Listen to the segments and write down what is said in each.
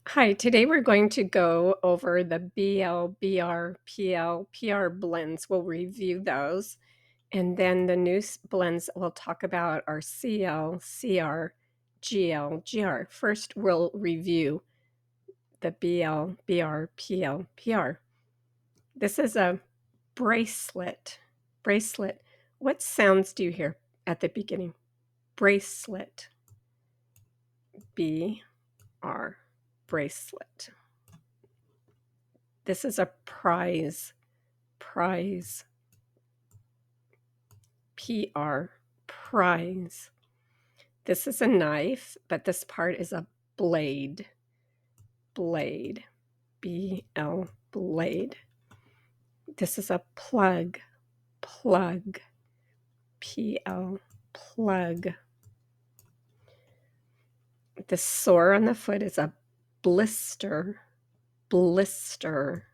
Hi, today we're going to go over the BL, BR, PL, PR blends. We'll review those. And then the new blends we'll talk about are CL, CR, GL, GR. First, we'll review the BL, BR, PL, PR. This is a bracelet. Bracelet. What sounds do you hear at the beginning? Bracelet. BR. Bracelet. This is a prize. Prize. PR. Prize. This is a knife, but this part is a blade. Blade. BL. Blade. This is a plug. Plug. PL. Plug. The sore on the foot is a blister. Blister.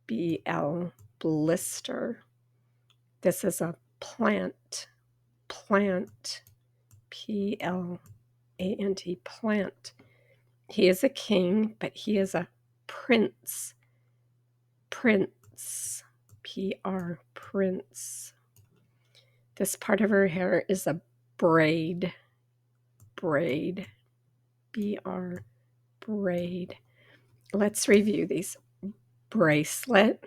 BL. Blister. This is a plant. Plant. PLANT. Plant. He is a king, but he is a prince. Prince. PR. Prince. This part of her hair is a braid. Braid. BR. Braid. Let's review these. Bracelet.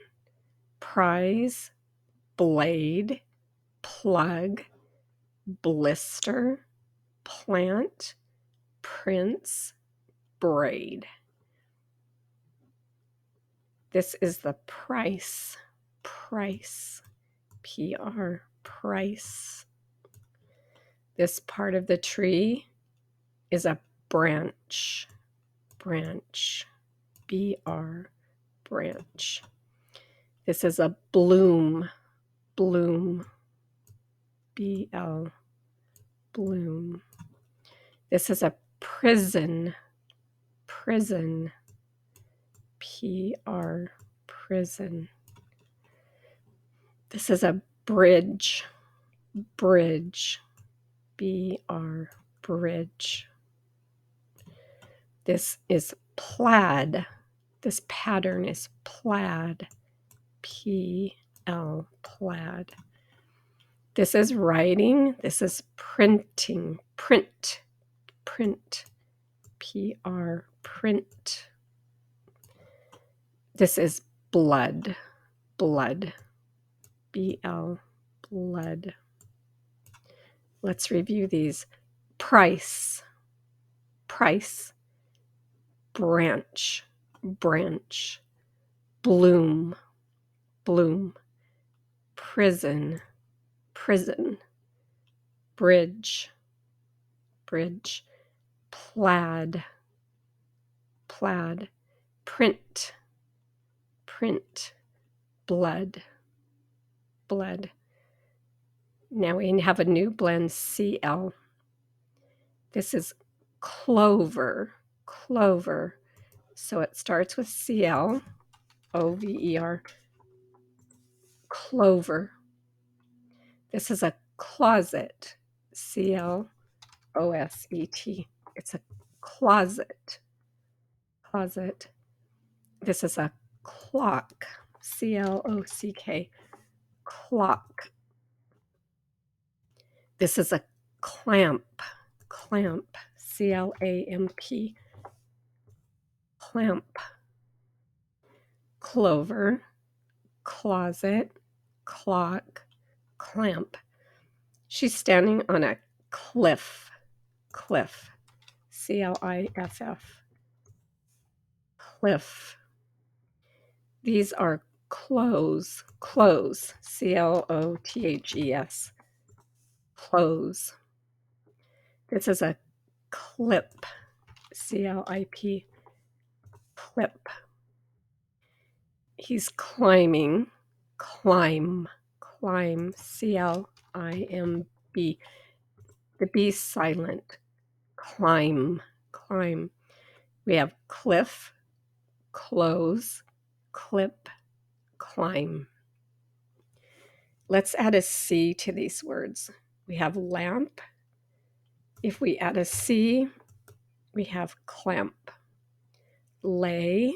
Prize. Blade. Plug. Blister. Plant. Prince. Braid. This is the price. Price. PR. Price. This part of the tree is a branch. Branch. BR. Branch. This is a bloom. Bloom. BL. Bloom. This is a prison. Prison. PR. Prison. This is a bridge. Bridge. BR. Bridge. This is plaid. This pattern is plaid. PL. Plaid. This is writing. This is printing. Print. Print. PR. Print. This is blood. Blood. BL. Blood. Let's review these. Price. Price. Branch. Branch. Bloom. Bloom. Prison. Prison. Bridge. Bridge. Plaid. Plaid. Print. Print. Blood. Blood. Now we have a new blend, CL. This is clover. Clover. So it starts with CL. OVER. Clover. This is a closet. CLOSET. It's a closet. Closet. This is a clock. CLOCK. Clock. This is a clamp. Clamp. CLAMP. Clamp. Clover. Closet. Clock. Clamp. She's standing on a cliff. Cliff. CLIFF. Cliff. These are clothes. Clothes. CLOTHES. Clothes. This is a clip. CLIP. Clip. He's climbing. Climb. Climb. CLIMB. The B's silent. Climb. Climb. We have cliff, close, clip, climb. Let's add a C to these words. We have lamp. If we add a C, we have clamp. Lay,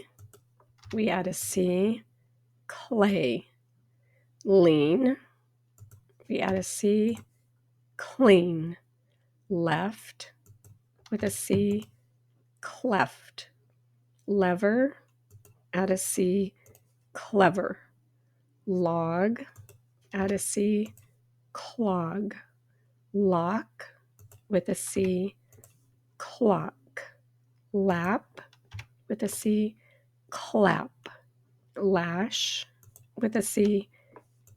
we add a C. Clay. Lean, we add a C. Clean. Left, with a C. Cleft. Lever, add a C. Clever. Log, add a C. Clog. Lock, with a C. Clock. Lap, with a C. Clap. Lash, with a C.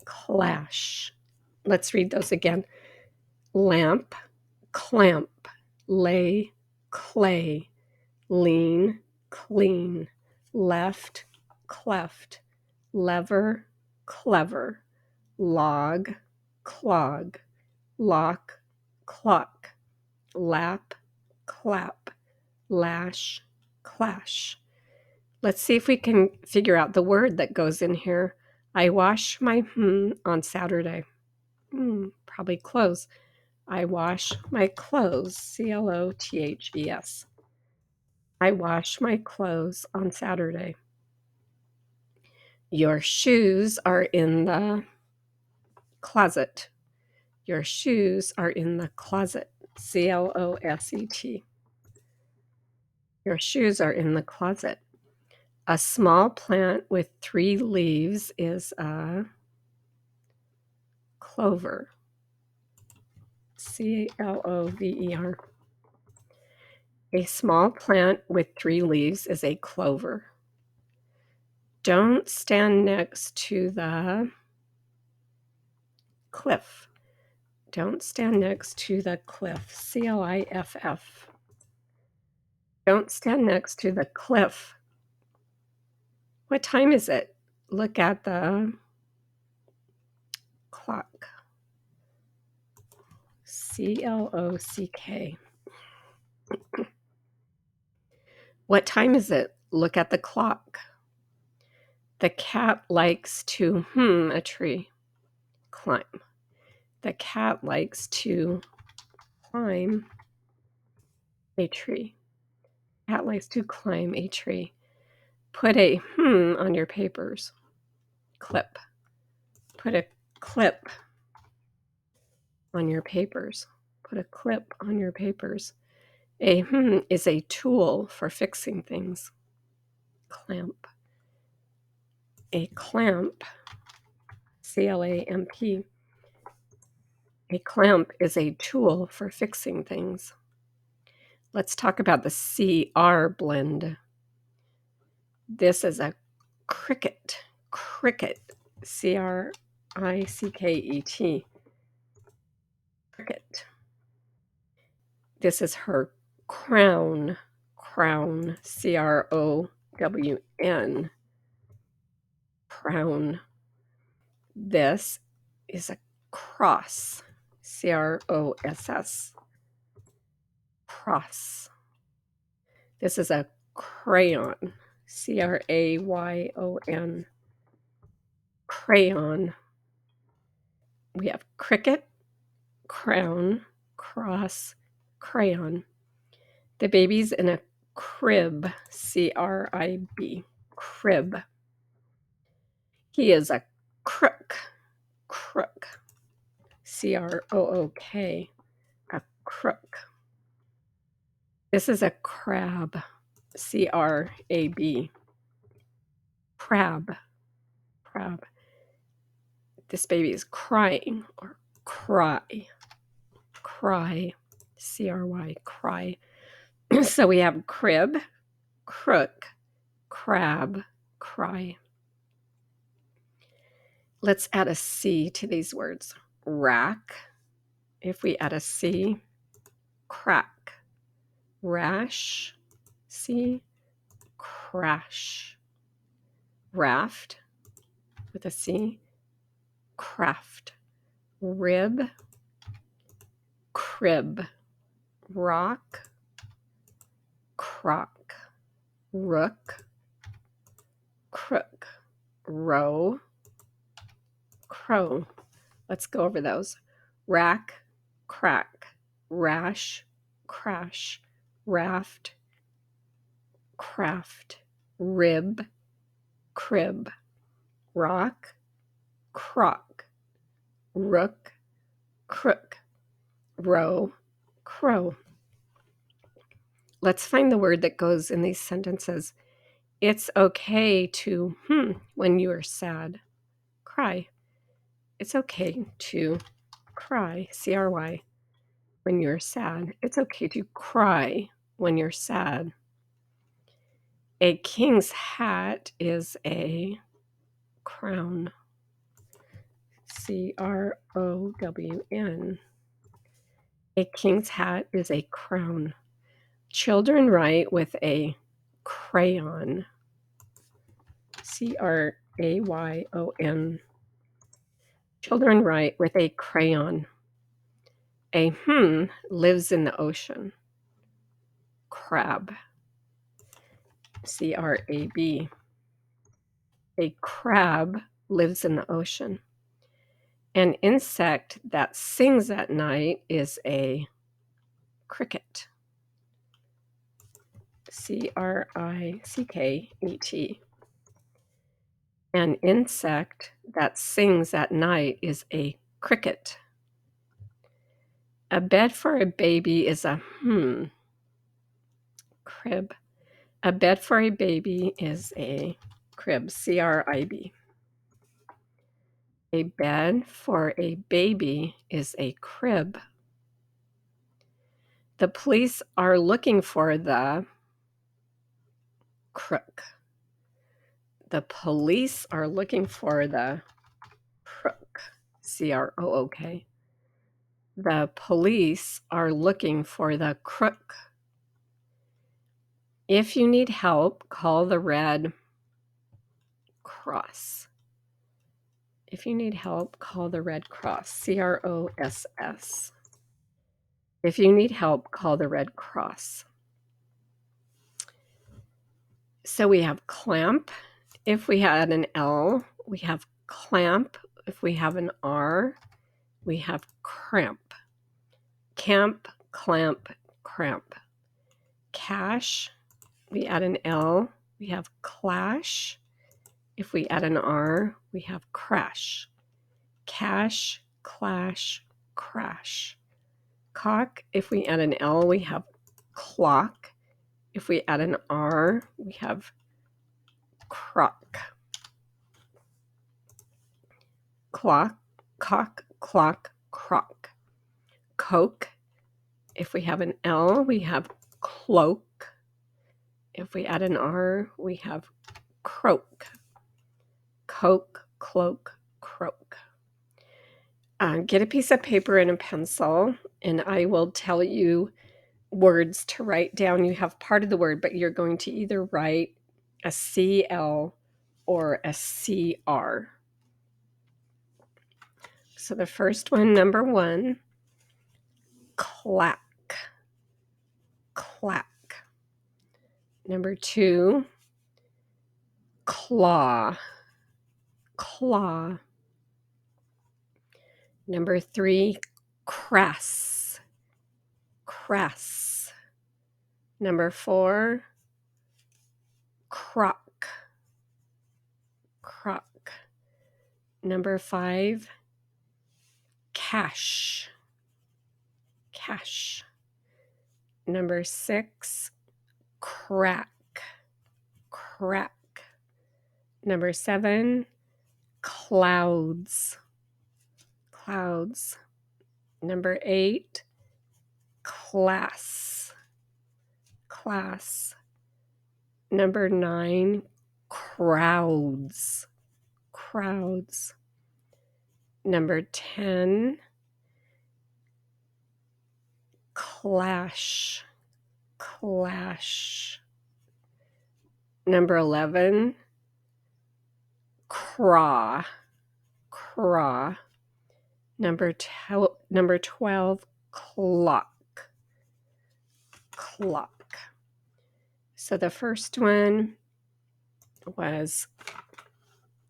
Clash. Let's read those again. Lamp, clamp, lay, clay, lean, clean, left, cleft, lever, clever, log, clog, lock, clock, lap, clap, lash, clash. Let's see if we can figure out the word that goes in here. I wash my on Saturday. Probably clothes. I wash my clothes, CLOTHES. I wash my clothes on Saturday. Your shoes are in the closet. Your shoes are in the closet, CLOSET. Your shoes are in the closet. A small plant with 3 leaves is a clover, CLOVER. A small plant with 3 leaves is a clover. Don't stand next to the cliff. Don't stand next to the cliff, CLIFF. Don't stand next to the cliff. What time is it? Look at the clock. CLOCK. What time is it? Look at the clock. The cat likes to a tree. Climb. The cat likes to climb a tree. Cat likes to climb a tree. Put a on your papers. Clip. Put a clip on your papers. Put a clip on your papers. A is a tool for fixing things. Clamp. A clamp, CLAMP. A clamp is a tool for fixing things. Let's talk about the CR blend. This is a cricket. Cricket, CRICKET. Cricket. This is her crown. Crown, CROWN. Crown. This is a cross, CROSS. Cross. This is a crayon, CRAYON. Crayon. We have cricket, crown, cross, crayon. The baby's in a crib, CRIB. Crib. He is a crook. Crook. CROOK. A crook. This is a crab. CRAB. Crab. Crab. This baby is crying or cry. Cry. CRY. Cry. So we have crib, crook, crab, cry. Let's add a C to these words. Rack. If we add a C, crack. Rash. C. Crash. Raft. With a C. Craft. Rib. Crib. Rock. Crock. Rook. Crook. Row. Crow. Let's go over those. Rack, crack, rash, crash, raft, craft, rib, crib, rock, crock, rook, crook, row, crow. Let's find the word that goes in these sentences. It's okay to when you are sad. Cry. It's okay to cry, C-R-Y, when you're sad. It's okay to cry when you're sad. A king's hat is a crown. C-R-O-W-N. A king's hat is a crown. Children write with a crayon. C-R-A-Y-O-N. Children write with a crayon. A lives in the ocean. Crab. C-R-A-B. A crab lives in the ocean. An insect that sings at night is a cricket. C-R-I-C-K-E-T. An insect that sings at night is a cricket. A bed for a baby is a crib. A bed for a baby is a crib. C-R-I-B. A bed for a baby is a crib. The police are looking for the crook. The police are looking for the crook. C-R-O-O-K. The police are looking for the crook. If you need help, call the Red Cross. If you need help, call the Red Cross. C-R-O-S-S. If you need help, call the Red Cross. So we have clamp. If we had an L, we have clamp. If we have an R, we have cramp. Camp, clamp, cramp. Cash, we add an L, we have clash. If we add an R, we have crash. Cash, clash, crash. Cock, if we add an L, we have clock. If we add an R, we have crock. Clock, cock, clock, crock. Coke, if we have an L, we have cloak. If we add an R, we have croak. Coke, cloak, croak. Get a piece of paper and a pencil, and I will tell you words to write down. You have part of the word, but you're going to either write a CL or a CR. So the first one, number 1, clack, clack. Number 2, claw, claw. Number 3, crass, crass. Number 4, crock, crock. Number 5, cash, cash. Number 6, crack, crack. Number 7, clouds, clouds. Number 8, class, class. Number 9, crowds, crowds. Number 10, clash, clash. Number 11, craw, craw. Number 12, clock, clock. So the first one was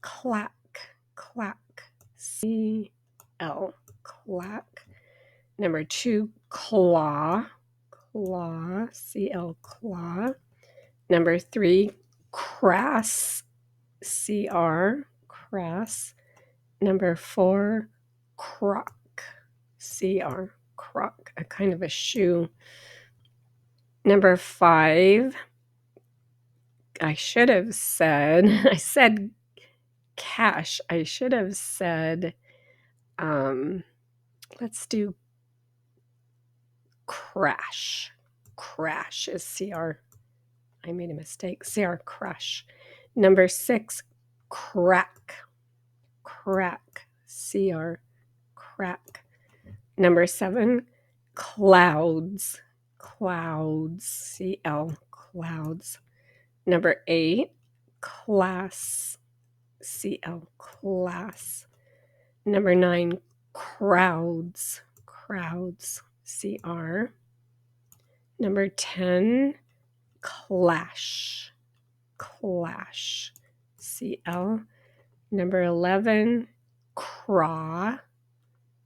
clack, clack, C-L, clack. Number 2, claw, claw, C-L, claw. Number 3, crass, C-R, crass. Number 4, croc, C-R, croc, a kind of a shoe. Number 5, I should have said, I said cash. I should have said, let's do crash. Crash is C-R. I made a mistake. C-R, crash. Number 6, crack. Crack, C-R, crack. Number 7, clouds. Clouds, C-L, clouds. Number 8, class, C-L, class. Number 9, crowds. Crowds, C-R. Number 10, clash. Clash, C-L. Number 11, craw.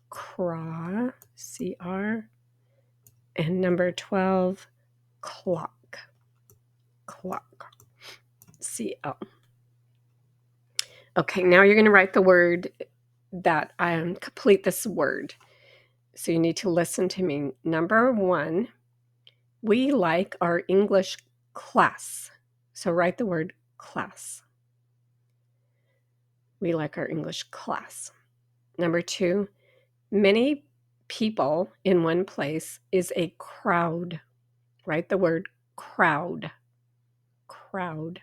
Craw, C-R. And number 12, clock. Clock, C-L. Okay, now you're going to write the word that complete this word. So you need to listen to me. Number 1, we like our English class. So write the word class. We like our English class. Number 2, many people in one place is a crowd. Write the word crowd. Crowd.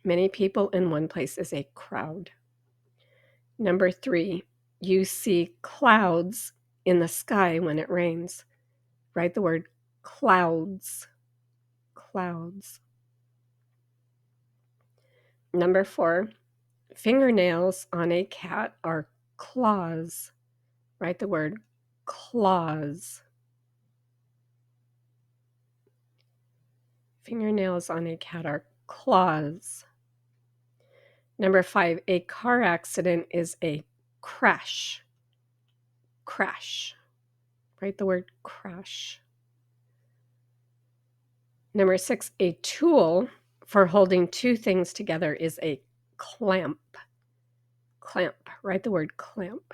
Many people in one place is a crowd. Number 3, you see clouds in the sky when it rains. Write the word clouds. Clouds. Number 4, fingernails on a cat are claws. Write the word claws. Fingernails on a cat are claws. Number 5, a car accident is a crash. Crash. Write the word crash. Number 6, a tool for holding two things together is a clamp. Clamp. Write the word clamp.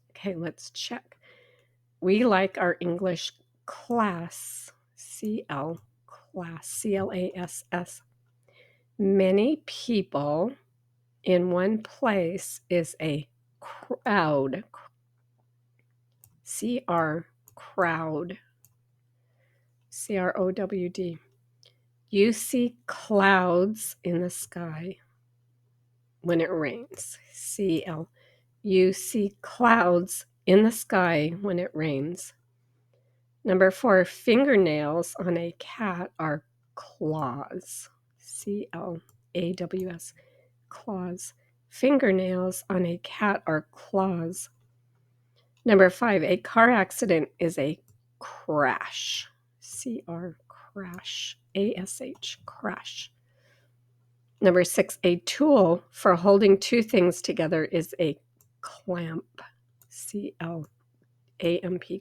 Okay, let's check. We like our English class. C-L, class. C-L-A-S-S. Many people in one place is a crowd. C-R, crowd. C-R-O-W-D. You see clouds in the sky when it rains. C-L. You see clouds in the sky when it rains. Number 4, fingernails on a cat are claws. C-L-A-W-S. Claws. Fingernails on a cat are claws. Number 5, a car accident is a crash. C-R, crash. A-S-H, crash. Number 6, a tool for holding two things together is a clamp. C-L-A-M-P,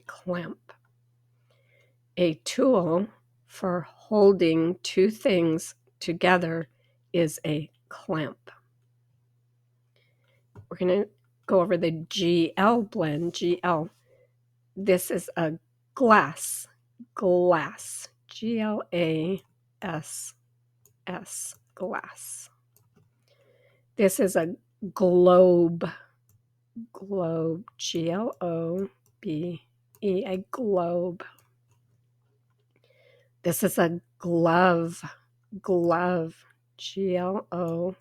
clamp. A tool for holding two things together is a clamp. We're going to go over the GL blend. GL. This is a glass. Glass. G-L-A-S-S. Glass. This is a globe. Globe. G-L-O-B-E. A globe. This is a glove. Glove. G-L-O-V-E.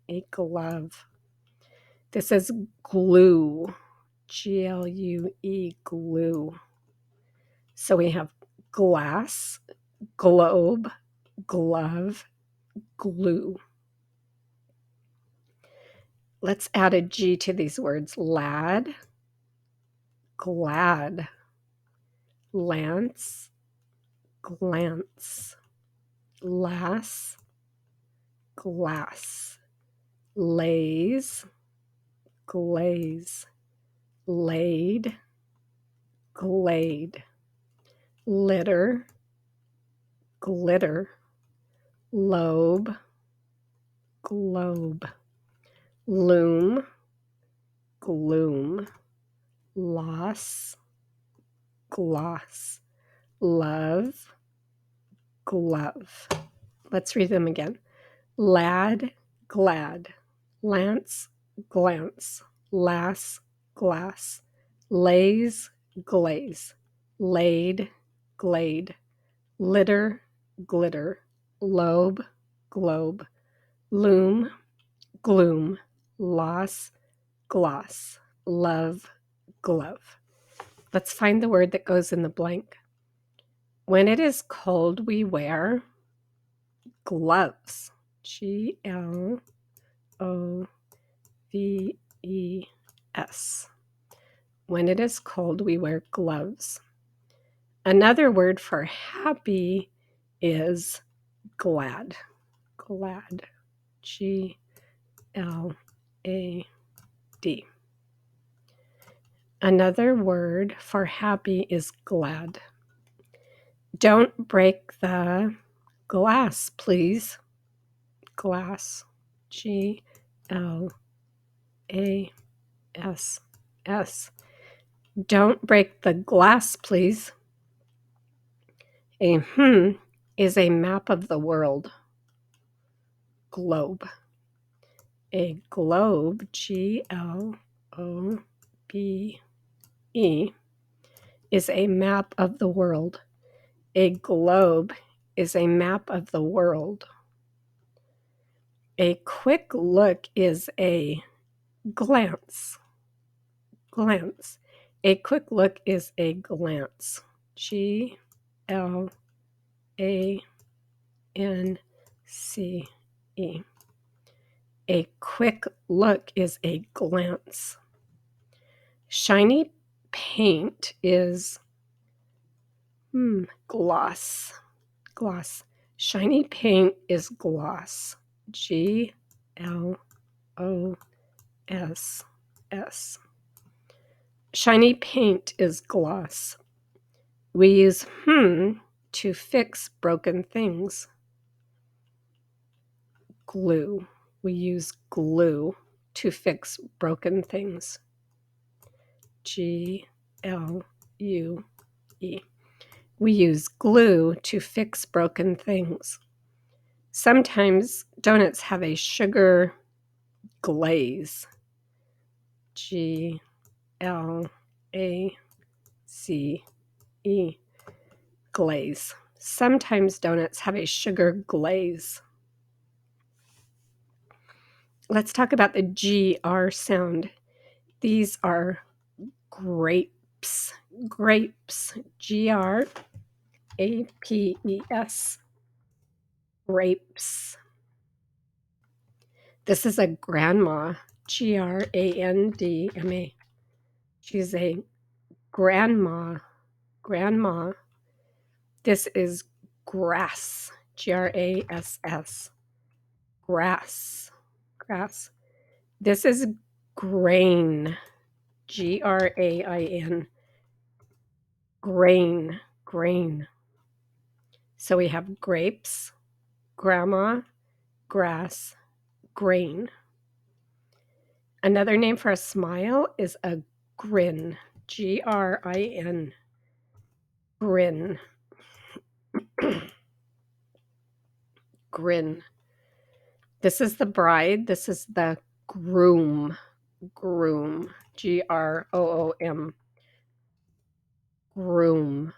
A glove. This is glue. G-L-U-E, glue. So we have glass, globe, glove, glue. Let's add a G to these words. Lad, glad, lance, glance, lass, glass, lays, glaze, laid, glade. litter, glitter, lobe, globe, loom, gloom, loss, gloss, love, glove. Let's read them again. Lad, glad, lance, glance, lass, glass, lays, glaze, laid, glade, litter, glitter, lobe, globe, loom, gloom, loss, gloss, love, glove. Let's find the word that goes in the blank. When it is cold, we wear gloves. Gloves. When it is cold, we wear gloves. Another word for happy is glad. Glad. Glad. Another word for happy is glad. Don't break the glass, please. Glass. Glass. Don't break the glass, please. A is a map of the world. Globe. A globe, Globe, is a map of the world. A globe is a map of the world. A quick look is a glance. Glance. A quick look is a glance. Glance. A quick look is a glance. Shiny paint is gloss. Gloss. Shiny paint is gloss. Gloss. Shiny paint is gloss. We use to fix broken things. Glue. We use glue to fix broken things. Glue. We use glue to fix broken things. Sometimes donuts have a sugar glaze. Glaze. Glaze. Sometimes donuts have a sugar glaze. Let's talk about the GR sound. These are grapes. Grapes. GRAPES. Grapes. This is a grandma. GRANDMA. She's a grandma. Grandma. This is grass. GRASS. Grass. Grass. This is grain. GRAIN. Grain. Grain. So we have grapes, grandma, grass, grain. Another name for a smile is a grin. GRIN. Grin. Grin. This is the bride. This is the groom. Groom. GROOM. Groom.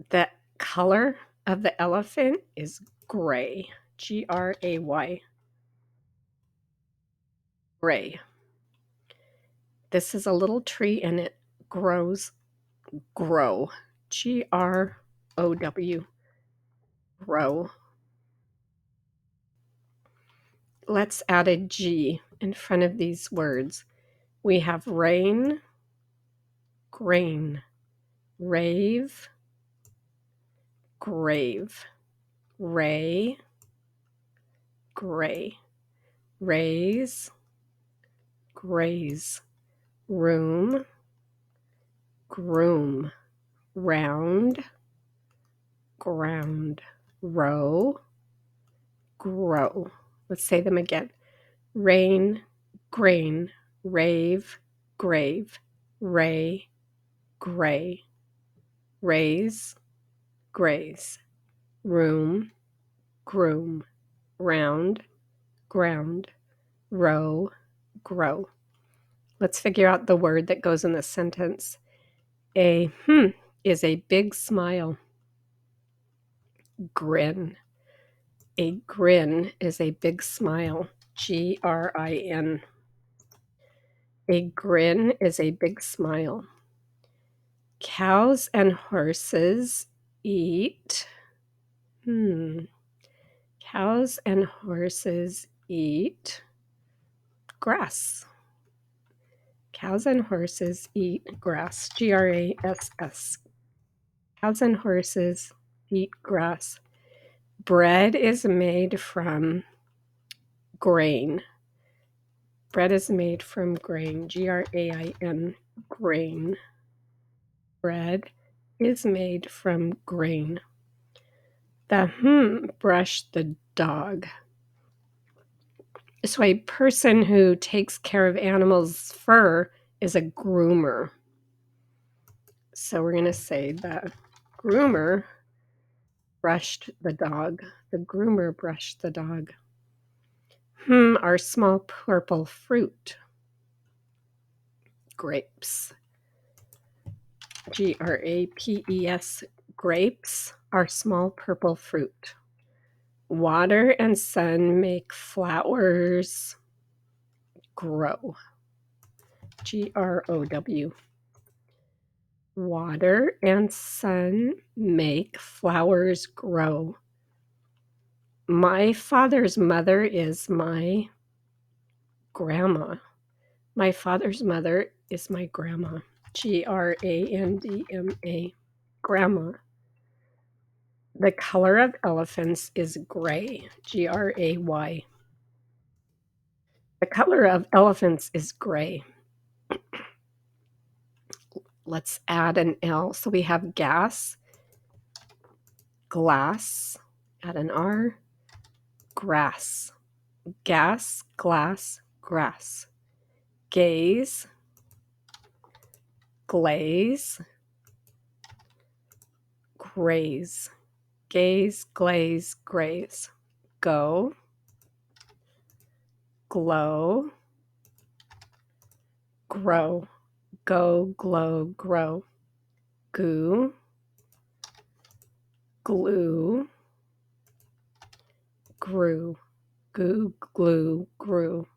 The color of the elephant is gray. GRAY. Gray. This is a little tree and it grows. Grow. GROW. Grow. Let's add a G in front of these words. We have rain, grain, rave, grave, ray, gray, raise, graze, room, groom, round, ground, row, grow. Let's say them again. Rain, grain, rave, grave, ray, gray, raise, graze, room, groom, round, ground, row, grow. Let's figure out the word that goes in the sentence. A is a big smile. Grin. A grin is a big smile. Grin. A grin is a big smile. Cows and horses eat. Cows and horses eat grass. Cows and horses eat grass. Grass. Cows and horses eat grass. Bread is made from grain. Bread is made from grain. Grain. Grain. Bread is made from grain. The brushed the dog. So a person who takes care of animals' fur is a groomer. So we're going to say the groomer brushed the dog. The groomer brushed the dog. Are small purple fruit. Grapes. Grapes. Grapes are small purple fruit. Water and sun make flowers grow. Grow. Water and sun make flowers grow. My father's mother is my grandma. My father's mother is my grandma. Grandma. Grandma. The color of elephants is gray. Gray. The color of elephants is gray. Let's add an L. So we have gas, glass, add an R, grass. Gas, glass, grass. Gaze, glaze, graze. Gaze, glaze, graze. Go, glow, grow. Go, glow, grow. Goo, glue, grew. Goo, glue, grew.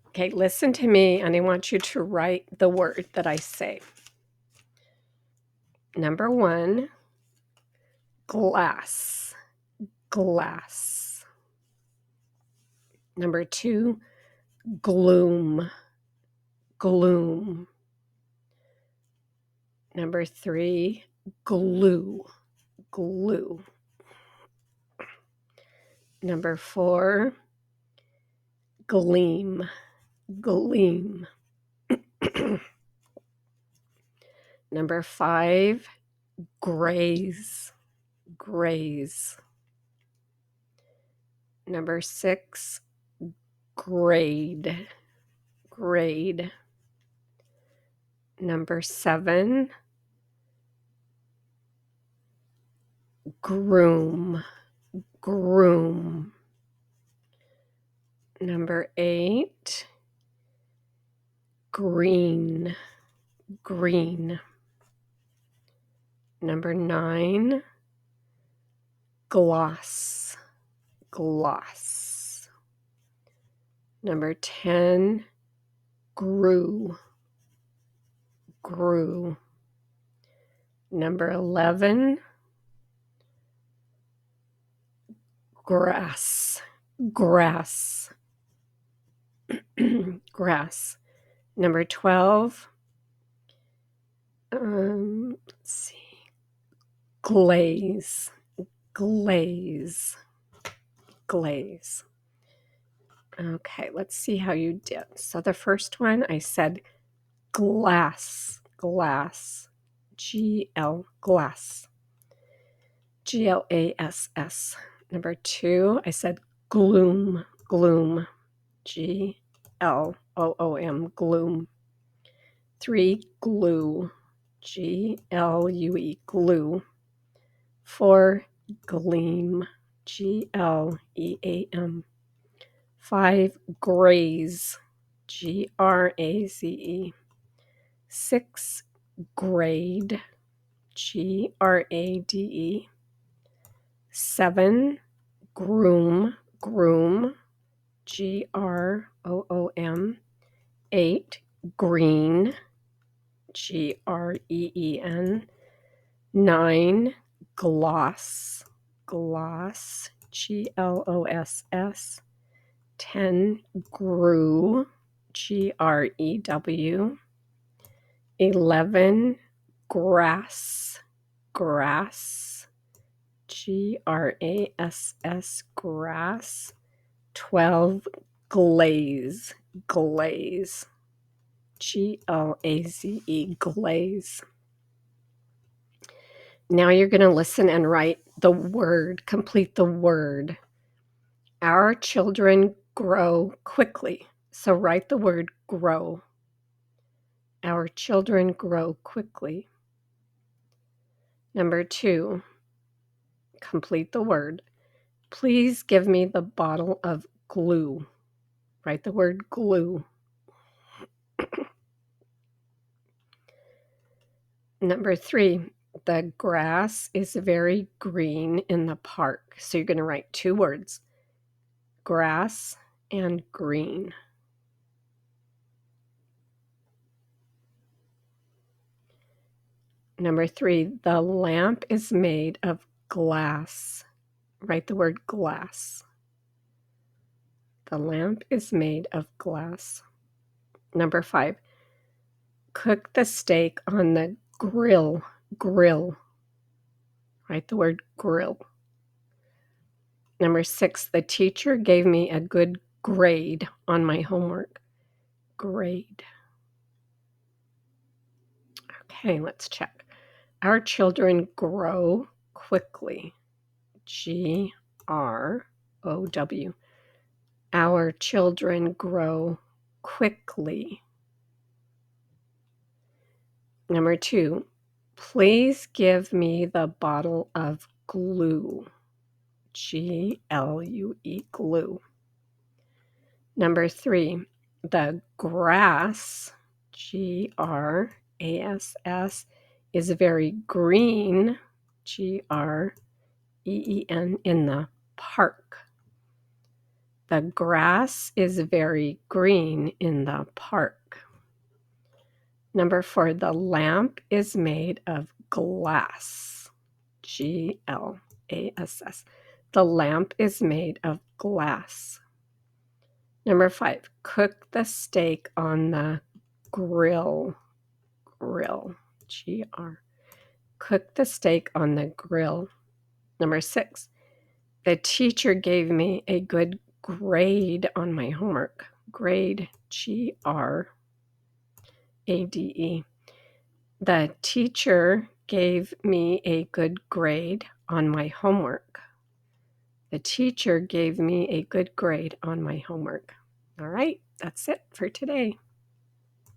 Okay, listen to me, and I want you to write the word that I say. Number 1, glass. Glass. Number 2, gloom. Gloom. Number 3, glue. Glue. Number 4, gleam. Gleam. Number 5, graze. Graze. Number 6, grade. Grade. Number 7, groom. Groom. Number 8, green. Green. Number 9, gloss. Gloss. Number 10, grew. Grew. Number 11, grass. Grass. Grass. Number 12, let's see, glaze. Glaze. Glaze. Okay, let's see how you did. So the first one, I said glass, glass, G-L, glass, G-L-A-S-S. Number 2, I said gloom, gloom, G-L-O-O-M, gloom. 3, glue, G-L-U-E, glue. 4, gleam, G-L-E-A-M. 5, graze, G-R-A-Z-E. 6, grade, G-R-A-D-E. 7, groom, groom, G-R-O-O-M. 8, green, G-R-E-E-N. 9, gloss, gloss, G-L-O-S-S. 10, grew, G-R-E-W. 11, grass, grass, G-R-A-S-S, grass. 12, glaze, glaze, G-L-A-Z-E, glaze. Now you're going to listen and write the word, complete the word. Our children grow quickly. So write the word grow. Our children grow quickly. Number 2, complete the word. Please give me the bottle of glue. Write the word glue. Number 3, the grass is very green in the park. So you're going to write 2 words, grass and green. Number 3, the lamp is made of glass. Write the word glass. The lamp is made of glass. Number 5, cook the steak on the grill. Grill. Write the word grill. Number 6, the teacher gave me a good grade on my homework. Grade. Okay, let's check. Our children grow quickly. G-R-O-W. Our children grow quickly. Number 2, please give me the bottle of glue. G-L-U-E, glue. Number 3, the grass, G-R-A-S-S, is very green, G-R-E-E-N, in the park. The grass is very green in the park. Number 4, the lamp is made of glass, G-L-A-S-S. The lamp is made of glass. Number 5, cook the steak on the grill. Grill, G-R. Cook the steak on the grill. Number 6, the teacher gave me a good grade on my homework. Grade, G-R-A-D-E. The teacher gave me a good grade on my homework. The teacher gave me a good grade on my homework. All right, that's it for today.